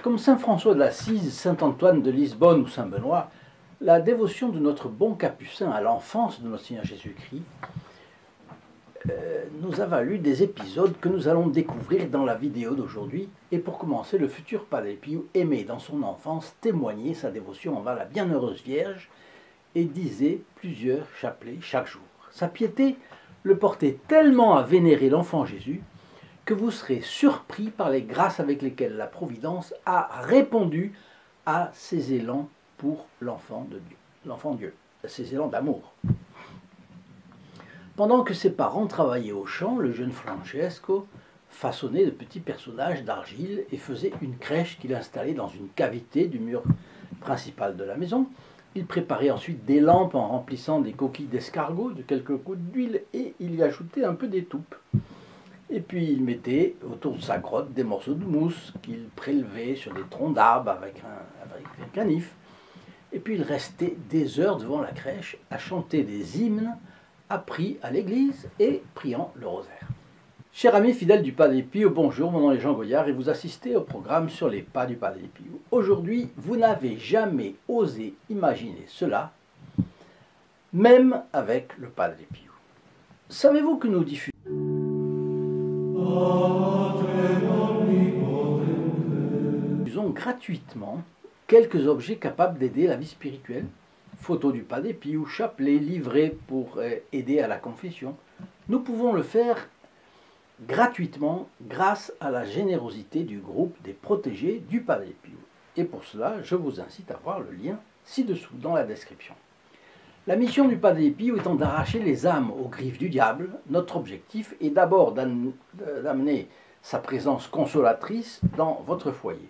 Comme saint François d'Assise, saint Antoine de Lisbonne ou saint Benoît, la dévotion de notre bon capucin à l'enfance de notre Seigneur Jésus-Christ nous a valu des épisodes que nous allons découvrir dans la vidéo d'aujourd'hui. Et pour commencer, le futur Padre Pio aimait dans son enfance témoigner sa dévotion envers la Bienheureuse Vierge et disait plusieurs chapelets chaque jour. Sa piété le portait tellement à vénérer l'enfant Jésus que vous serez surpris par les grâces avec lesquelles la Providence a répondu à ses élans pour l'enfant de Dieu, l'enfant Dieu, ses élans d'amour. Pendant que ses parents travaillaient au champ, le jeune Francesco façonnait de petits personnages d'argile et faisait une crèche qu'il installait dans une cavité du mur principal de la maison. Il préparait ensuite des lampes en remplissant des coquilles d'escargot de quelques gouttes d'huile et il y ajoutait un peu d'étoupe. Et puis il mettait autour de sa grotte des morceaux de mousse qu'il prélevait sur des troncs d'arbres avec un canif. Et puis il restait des heures devant la crèche à chanter des hymnes appris à l'église et priant le rosaire. Chers amis fidèles du Padre Pio, bonjour, mon nom est Jean Goyard et vous assistez au programme sur les pas du Padre Pio. Aujourd'hui, vous n'avez jamais osé imaginer cela, même avec le Padre Pio. Savez-vous que nous diffusons gratuitement quelques objets capables d'aider la vie spirituelle? Photos du Padre Pio, chapelets, livrets pour aider à la confession. Nous pouvons le faire gratuitement grâce à la générosité du groupe des protégés du Padre Pio. Et pour cela, je vous incite à voir le lien ci-dessous dans la description. La mission du Padre Pio étant d'arracher les âmes aux griffes du diable, notre objectif est d'abord d'amener sa présence consolatrice dans votre foyer.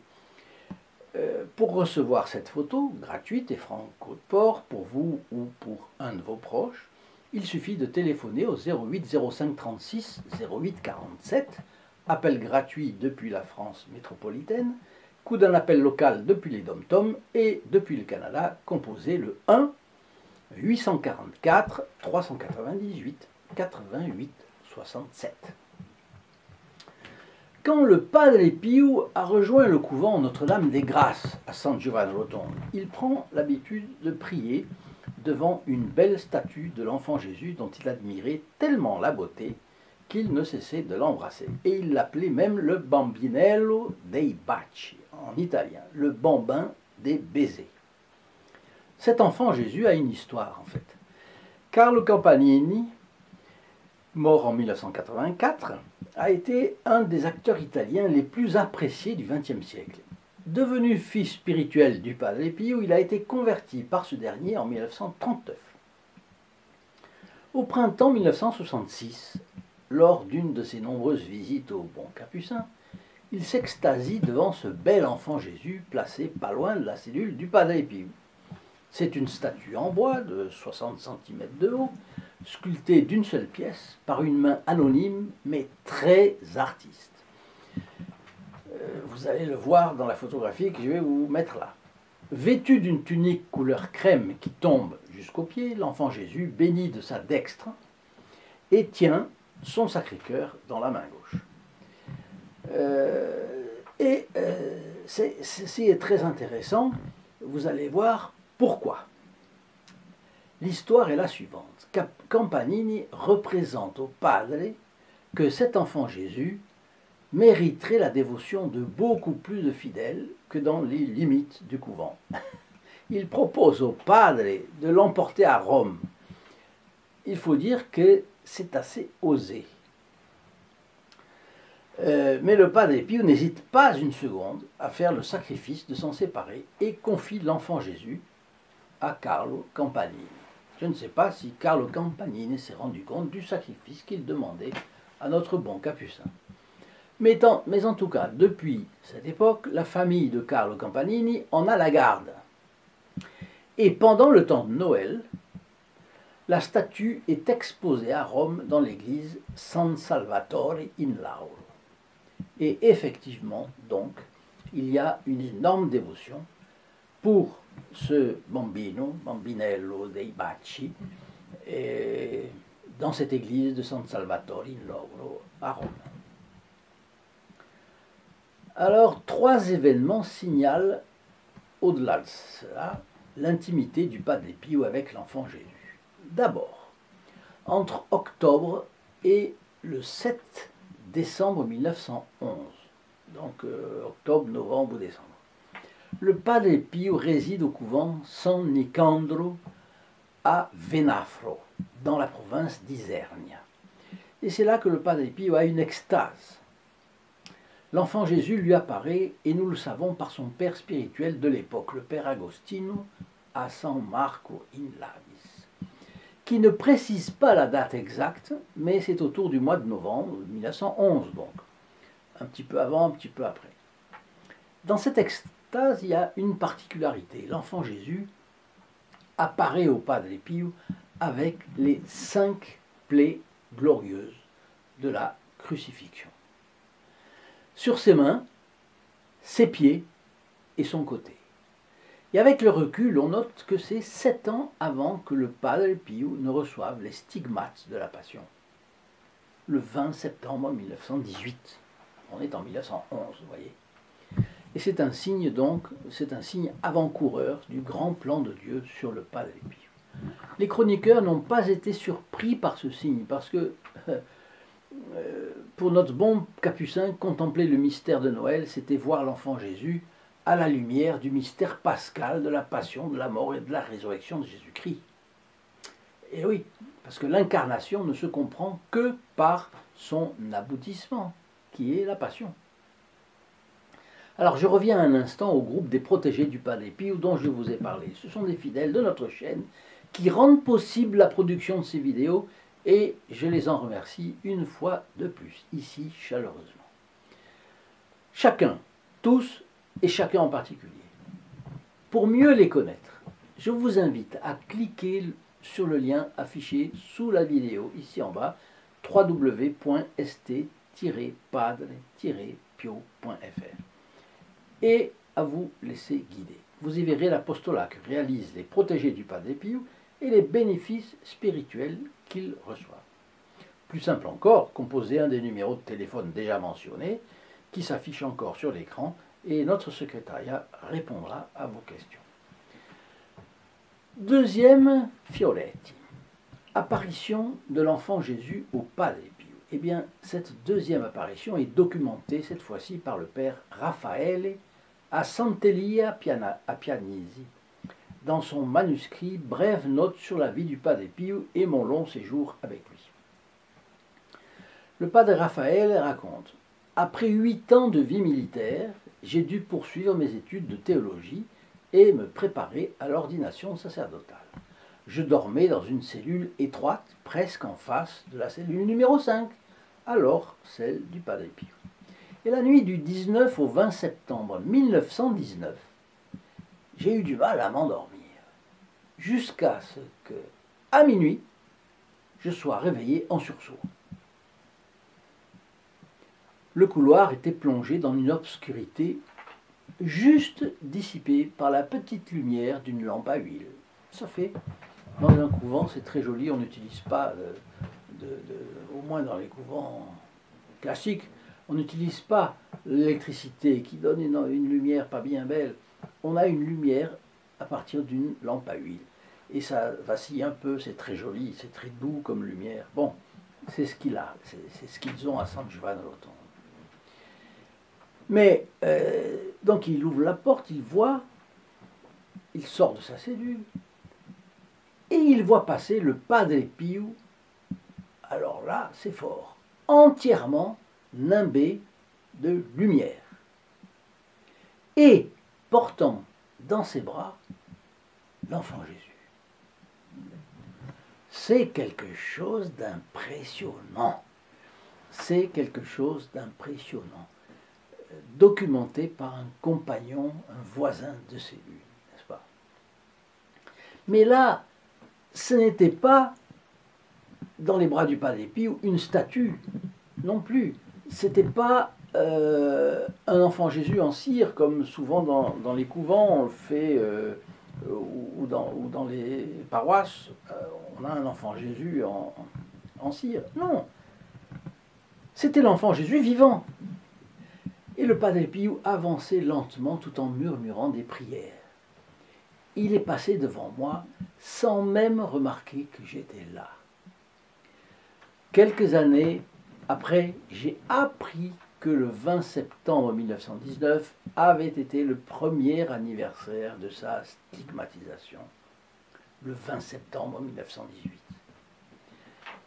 Pour recevoir cette photo gratuite et franco de port pour vous ou pour un de vos proches, il suffit de téléphoner au 08 05 36 08 47, appel gratuit depuis la France métropolitaine, coût d'un appel local depuis les Dom-Tom et depuis le Canada, composez le 1 844 398 88 67. Quand le Padre Pio a rejoint le couvent Notre-Dame des Grâces à San Giovanni Rotondo, il prend l'habitude de prier devant une belle statue de l'enfant Jésus dont il admirait tellement la beauté qu'il ne cessait de l'embrasser. Et il l'appelait même le Bambinello dei baci, en italien, le bambin des baisers. Cet enfant Jésus a une histoire en fait. Carlo Campanini, mort en 1984, a été un des acteurs italiens les plus appréciés du XXe siècle. Devenu fils spirituel du Padre Pio, il a été converti par ce dernier en 1939. Au printemps 1966, lors d'une de ses nombreuses visites au Bon Capucin, il s'extasie devant ce bel enfant Jésus placé pas loin de la cellule du Padre Pio. C'est une statue en bois de 60 cm de haut, sculptée d'une seule pièce par une main anonyme mais très artiste. Vous allez le voir dans la photographie que je vais vous mettre là. Vêtu d'une tunique couleur crème qui tombe jusqu'aux pieds, l'enfant Jésus bénit de sa dextre et tient son Sacré-Cœur dans la main gauche. C'est très intéressant, vous allez voir pourquoi. L'histoire est la suivante. Campanini représente au Padre que cet enfant Jésus mériterait la dévotion de beaucoup plus de fidèles que dans les limites du couvent. Il propose au Padre de l'emporter à Rome. Il faut dire que c'est assez osé. Mais le Padre Pio n'hésite pas une seconde à faire le sacrifice de s'en séparer et confie l'enfant Jésus à Carlo Campanini. Je ne sais pas si Carlo Campanini s'est rendu compte du sacrifice qu'il demandait à notre bon capucin. Mais en tout cas, depuis cette époque, la famille de Carlo Campanini en a la garde. Et pendant le temps de Noël, la statue est exposée à Rome dans l'église San Salvatore in Lauro. Et effectivement, donc, il y a une énorme dévotion pour ce Bambinello dei Baci, dans cette église de San Salvatore in Lauro à Rome. Alors, trois événements signalent, au-delà de cela, l'intimité du Padre Pio avec l'enfant Jésus. D'abord, entre octobre et le 7 décembre 1911, donc octobre, novembre ou décembre, le Padre Pio réside au couvent San Nicandro à Venafro, dans la province d'Isernia. Et c'est là que le Padre Pio a une extase. L'enfant Jésus lui apparaît, et nous le savons par son père spirituel de l'époque, le père Agostino, à San Marco in Labis, qui ne précise pas la date exacte, mais c'est autour du mois de novembre 1911, donc un petit peu avant, un petit peu après. Dans cette extase, il y a une particularité. L'enfant Jésus apparaît au Padre Pio avec les 5 plaies glorieuses de la crucifixion. Sur ses mains, ses pieds et son côté. Et avec le recul, on note que c'est 7 ans avant que le Padre Pio ne reçoive les stigmates de la Passion. Le 20 septembre 1918. On est en 1911, vous voyez. Et c'est un signe donc, c'est un signe avant-coureur du grand plan de Dieu sur le Padre Pio. Les chroniqueurs n'ont pas été surpris par ce signe, parce que pour notre bon capucin, contempler le mystère de Noël, c'était voir l'enfant Jésus à la lumière du mystère pascal de la passion, de la mort et de la résurrection de Jésus-Christ. Et oui, parce que l'incarnation ne se comprend que par son aboutissement, qui est la passion. Alors je reviens un instant au groupe des protégés du Padre Pio dont je vous ai parlé. Ce sont des fidèles de notre chaîne qui rendent possible la production de ces vidéos et je les en remercie une fois de plus, ici chaleureusement. Chacun, tous et chacun en particulier. Pour mieux les connaître, je vous invite à cliquer sur le lien affiché sous la vidéo, ici en bas, www.st-padre-pio.fr, et à vous laisser guider. Vous y verrez l'apostolat que réalisent les protégés du Padre Pio et les bénéfices spirituels qu'ils reçoivent. Plus simple encore, composez un des numéros de téléphone déjà mentionnés, qui s'affiche encore sur l'écran, et notre secrétariat répondra à vos questions. Deuxième Fioletti, apparition de l'enfant Jésus au Padre Pio. Eh bien, cette deuxième apparition est documentée cette fois-ci par le père Raffaele à Sant'Elia à Pianisi, dans son manuscrit Brève note sur la vie du Padre Pio et mon long séjour avec lui. Le Padre Raffaele raconte: après 8 ans de vie militaire, j'ai dû poursuivre mes études de théologie et me préparer à l'ordination sacerdotale. Je dormais dans une cellule étroite, presque en face de la cellule numéro 5, alors celle du Padre Pio. Et la nuit du 19 au 20 septembre 1919, j'ai eu du mal à m'endormir, jusqu'à ce que, à minuit, je sois réveillé en sursaut. Le couloir était plongé dans une obscurité juste dissipée par la petite lumière d'une lampe à huile. Ça fait, dans un couvent, c'est très joli, on n'utilise pas, au moins dans les couvents classiques, on n'utilise pas l'électricité qui donne une lumière pas bien belle. On a une lumière à partir d'une lampe à huile. Et ça vacille un peu, c'est très joli, c'est très doux comme lumière. Bon, c'est ce qu'il a, c'est ce qu'ils ont à San Giovanni Rotondo. Mais, donc il ouvre la porte, il voit, il sort de sa cellule, et il voit passer le Padre Pio. Alors là, c'est fort, entièrement nimbé de lumière, et portant dans ses bras l'enfant Jésus. C'est quelque chose d'impressionnant. C'est quelque chose d'impressionnant. Documenté par un compagnon, un voisin de cellule, n'est-ce pas? Mais là, ce n'était pas dans les bras du Padre Pio une statue, non plus. C'était pas un enfant Jésus en cire, comme souvent dans les couvents, on le fait, ou dans les paroisses, on a un enfant Jésus en cire. Non, c'était l'enfant Jésus vivant. Et le Padre Pio avançait lentement tout en murmurant des prières. Il est passé devant moi sans même remarquer que j'étais là. Quelques années après, j'ai appris que le 20 septembre 1919 avait été le premier anniversaire de sa stigmatisation. Le 20 septembre 1918.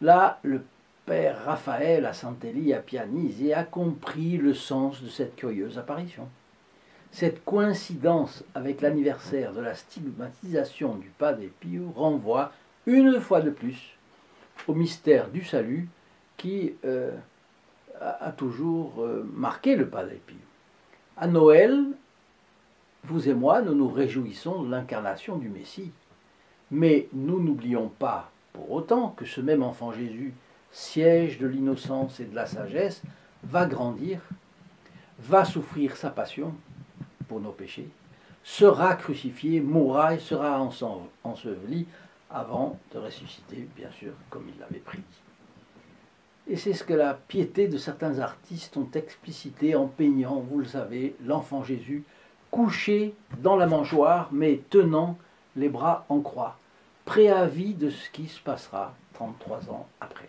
Là, le père Raphaël à Santelli à Pianisi a compris le sens de cette curieuse apparition. Cette coïncidence avec l'anniversaire de la stigmatisation du Padre Pio renvoie une fois de plus au mystère du salut qui a toujours marqué le Padre Pio. À Noël, vous et moi, nous nous réjouissons de l'incarnation du Messie. Mais nous n'oublions pas pour autant que ce même enfant Jésus, siège de l'innocence et de la sagesse, va grandir, va souffrir sa passion pour nos péchés, sera crucifié, mourra et sera enseveli avant de ressusciter, bien sûr, comme il l'avait prédit. Et c'est ce que la piété de certains artistes ont explicité en peignant, vous le savez, l'enfant Jésus couché dans la mangeoire, mais tenant les bras en croix, préavis de ce qui se passera 33 ans après.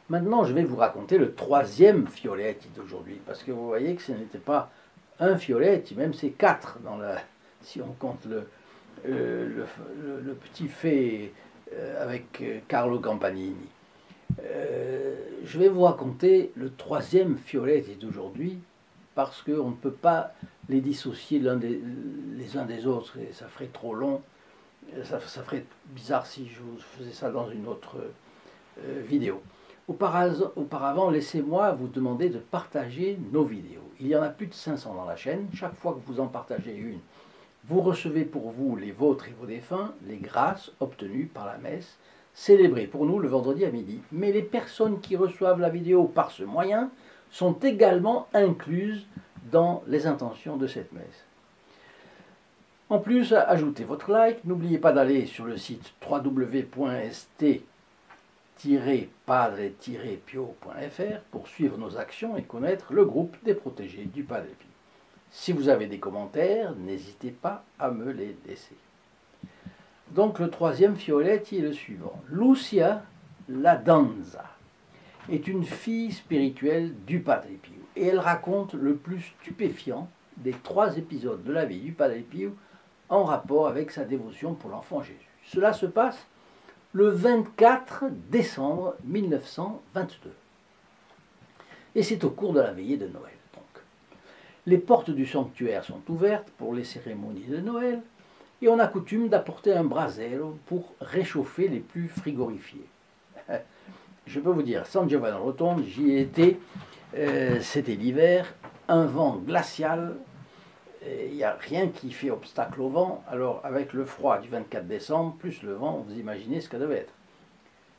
Maintenant, je vais vous raconter le troisième Fioletti d'aujourd'hui, parce que vous voyez que ce n'était pas un Fioletti, même c'est 4 dans la, si on compte le petit fait avec Carlo Campanini. Je vais vous raconter le troisième Fioletti d'aujourd'hui, parce qu'on ne peut pas les dissocier les uns des autres, et ça ferait trop long. Ça ferait bizarre si je vous faisais ça dans une autre vidéo. Auparavant, laissez-moi vous demander de partager nos vidéos. Il y en a plus de 500 dans la chaîne. Chaque fois que vous en partagez une, vous recevez pour vous, les vôtres et vos défunts, les grâces obtenues par la messe, célébrée pour nous le vendredi à midi. Mais les personnes qui reçoivent la vidéo par ce moyen sont également incluses dans les intentions de cette messe. En plus, ajoutez votre like, n'oubliez pas d'aller sur le site www.st-padre-pio.fr pour suivre nos actions et connaître le groupe des protégés du Padre Pio. Si vous avez des commentaires, n'hésitez pas à me les laisser. Donc le troisième Fioletti est le suivant. Lucia Ladanza est une fille spirituelle du Padre Pio et elle raconte le plus stupéfiant des 3 épisodes de la vie du Padre Pio en rapport avec sa dévotion pour l'enfant Jésus. Cela se passe le 24 décembre 1922. Et c'est au cours de la veillée de Noël. Donc. Les portes du sanctuaire sont ouvertes pour les cérémonies de Noël et on a coutume d'apporter un brasello pour réchauffer les plus frigorifiés. Je peux vous dire, San Giovanni Rotondo, j'y ai été, c'était l'hiver, un vent glacial. Il n'y a rien qui fait obstacle au vent, alors avec le froid du 24 décembre, plus le vent, vous imaginez ce que ça devait être.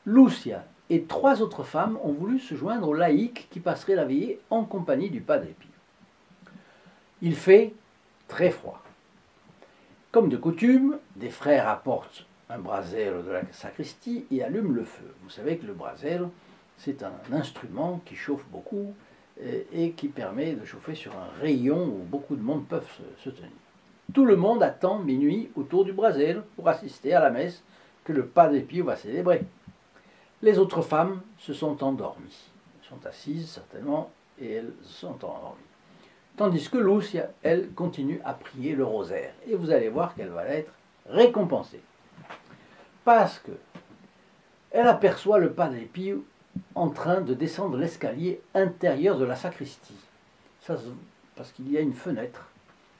Lucia et 3 autres femmes ont voulu se joindre aux laïcs qui passeraient la veillée en compagnie du Padre Pio. Il fait très froid. Comme de coutume, des frères apportent un brasello de la sacristie et allument le feu. Vous savez que le brasello, c'est un instrument qui chauffe beaucoup, et qui permet de chauffer sur un rayon où beaucoup de monde peuvent se tenir. Tout le monde attend minuit autour du brasello pour assister à la messe que le Padre Pio va célébrer. Les autres femmes se sont endormies. Elles sont assises certainement et elles sont endormies. Tandis que Lucia, elle, continue à prier le rosaire. Et vous allez voir qu'elle va être récompensée. Parce que elle aperçoit le Padre Pio en train de descendre l'escalier intérieur de la sacristie. Ça, parce qu'il y a une fenêtre,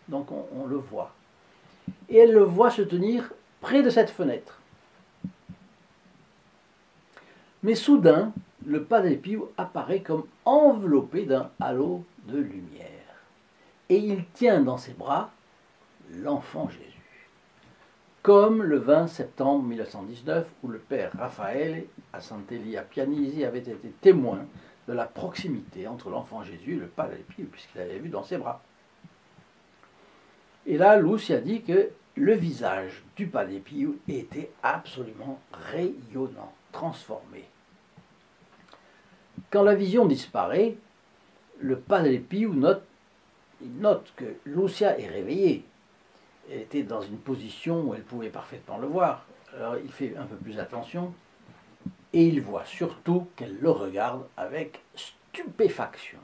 donc on le voit. Et elle le voit se tenir près de cette fenêtre. Mais soudain, le Padre Pio apparaît comme enveloppé d'un halo de lumière. Et il tient dans ses bras l'enfant Jésus. Comme le 20 septembre 1919, où le père Raphaël à Santelli à Pianisi avait été témoin de la proximité entre l'enfant Jésus et le Padre Pio, puisqu'il l'avait vu dans ses bras. Et là, Lucia dit que le visage du Padre Pio était absolument rayonnant, transformé. Quand la vision disparaît, le padre Pio note que Lucia est réveillée. Elle était dans une position où elle pouvait parfaitement le voir. Alors il fait un peu plus attention et il voit surtout qu'elle le regarde avec stupéfaction.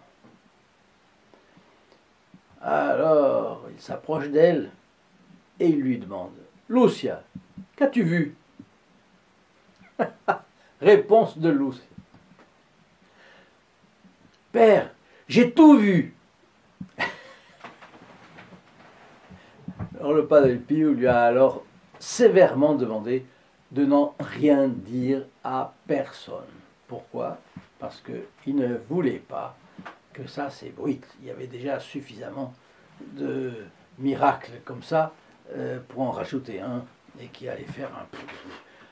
Alors il s'approche d'elle et il lui demande « Lucia, qu'as-tu vu ?» Réponse de Lucia. « Père, j'ai tout vu !» Alors le padre Pio lui a alors sévèrement demandé de n'en rien dire à personne. Pourquoi? Parce qu'il ne voulait pas que ça s'ébruite. Il y avait déjà suffisamment de miracles comme ça pour en rajouter un et qui allait faire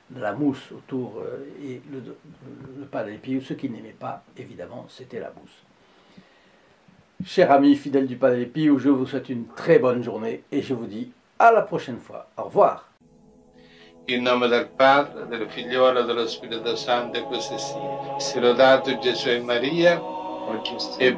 de la mousse autour. Et le padre Pio, ce qu'il n'aimait pas, évidemment, c'était la mousse. Chers amis fidèles du Padre Pio, je vous souhaite une très bonne journée et je vous dis à la prochaine fois. Au revoir. In nome del Padre, del Figliolo e dello Spirito Santo, e così sia. Sia lodato Gesù e Maria, e